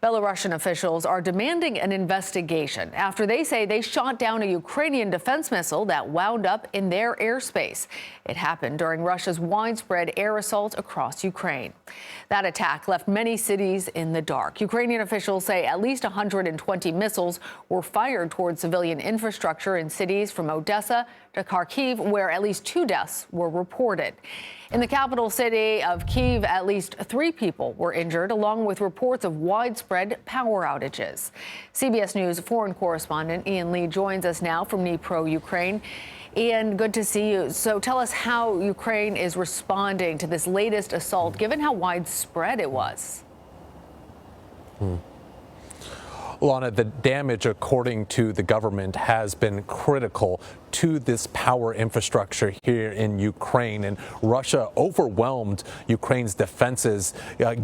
Belarusian officials are demanding an investigation after they say they shot down a Ukrainian defense missile that wound up in their airspace. It happened during Russia's widespread air assault across Ukraine. That attack left many cities in the dark. Ukrainian officials say at least 120 missiles were fired towards civilian infrastructure in cities from Odessa to Kharkiv, where at least 2 deaths were reported. In the capital city of Kyiv, at least 3 people were injured, along with reports of widespread power outages. CBS News foreign correspondent Ian Lee joins us now from Dnipro, Ukraine. Ian, good to see you. So tell us how Ukraine is responding to this latest assault, given how widespread it was. Lana, the damage, according to the government, has been critical to this power infrastructure here in Ukraine. And Russia overwhelmed Ukraine's defenses,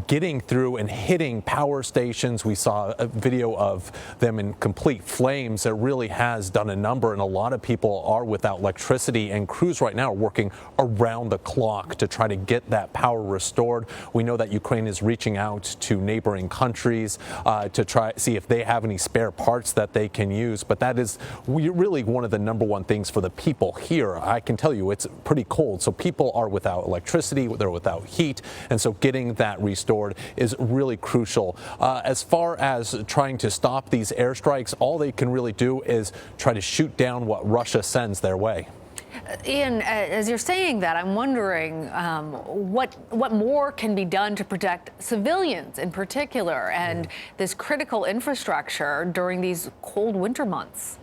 getting through and hitting power stations. We saw a video of them in complete flames. It really has done a number, and a lot of people are without electricity, and crews right now are working around the clock to try to get that power restored. We know that Ukraine is reaching out to neighboring countries to try see if they have any spare parts that they can use. But that is really one of the #1 things for the people here. I can tell you it's pretty cold, so people are without electricity, they're without heat, and so getting that restored is really crucial. As far as trying to stop these airstrikes, all they can really do is try to shoot down what Russia sends their way. Ian, as you're saying that, I'm wondering what more can be done to protect civilians in particular and this critical infrastructure during these cold winter months.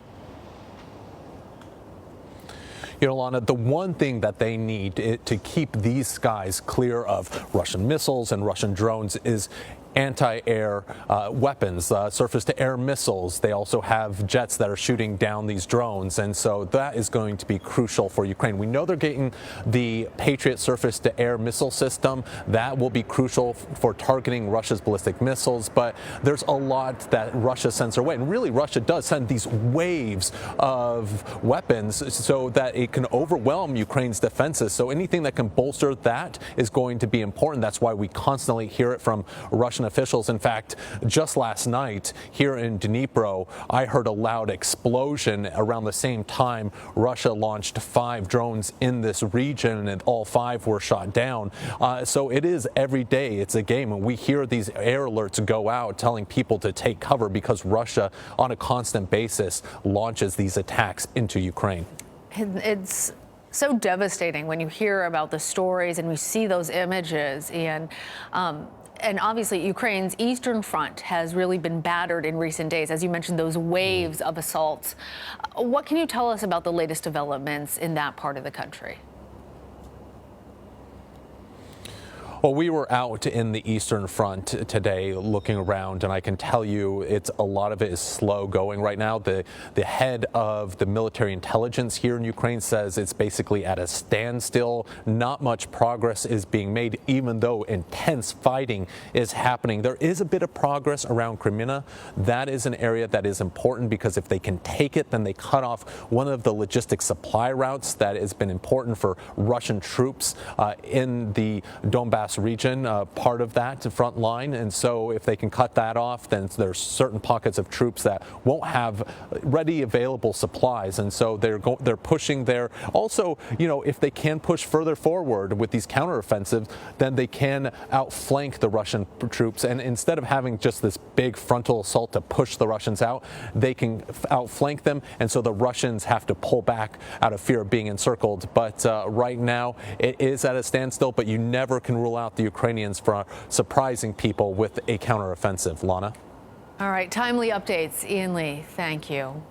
You know, Lana, the one thing that they need to keep these skies clear of Russian missiles and Russian drones is anti-air weapons, surface-to-air missiles. They also have jets that are shooting down these drones, and so that is going to be crucial for Ukraine. We know they're getting the Patriot surface-to-air missile system. That will be crucial for targeting Russia's ballistic missiles, but there's a lot that Russia sends their way, and really Russia does send these waves of weapons so that it can overwhelm Ukraine's defenses. So anything that can bolster that is going to be important. That's why we constantly hear it from Russian officials. In fact, just last night here in Dnipro, I heard a loud explosion around the same time Russia launched 5 drones in this region, and all 5 were shot down. So it is every day. It's a game, and we hear these air alerts go out telling people to take cover because Russia, on a constant basis, launches these attacks into Ukraine. It's so devastating when you hear about the stories and we see those images, and obviously, Ukraine's eastern front has really been battered in recent days. As you mentioned, those waves of assaults. What can you tell us about the latest developments in that part of the country? Well, we were out in the Eastern Front today looking around, and I can tell you a lot of it is slow going right now. The head of the military intelligence here in Ukraine says it's basically at a standstill. Not much progress is being made, even though intense fighting is happening. There is a bit of progress around Crimea. That is an area that is important because if they can take it, then they cut off one of the logistic supply routes that has been important for Russian troops in the Donbass region, part of that front line. And so if they can cut that off, then there's certain pockets of troops that won't have ready available supplies. And so they're pushing there. Also, you know, if they can push further forward with these counteroffensives, then they can outflank the Russian troops. And instead of having just this big frontal assault to push the Russians out, they can outflank them. And so the Russians have to pull back out of fear of being encircled. But right now it is at a standstill, but you never can rule out the Ukrainians for surprising people with a counteroffensive. Lana? All right, timely updates. Ian Lee, thank you.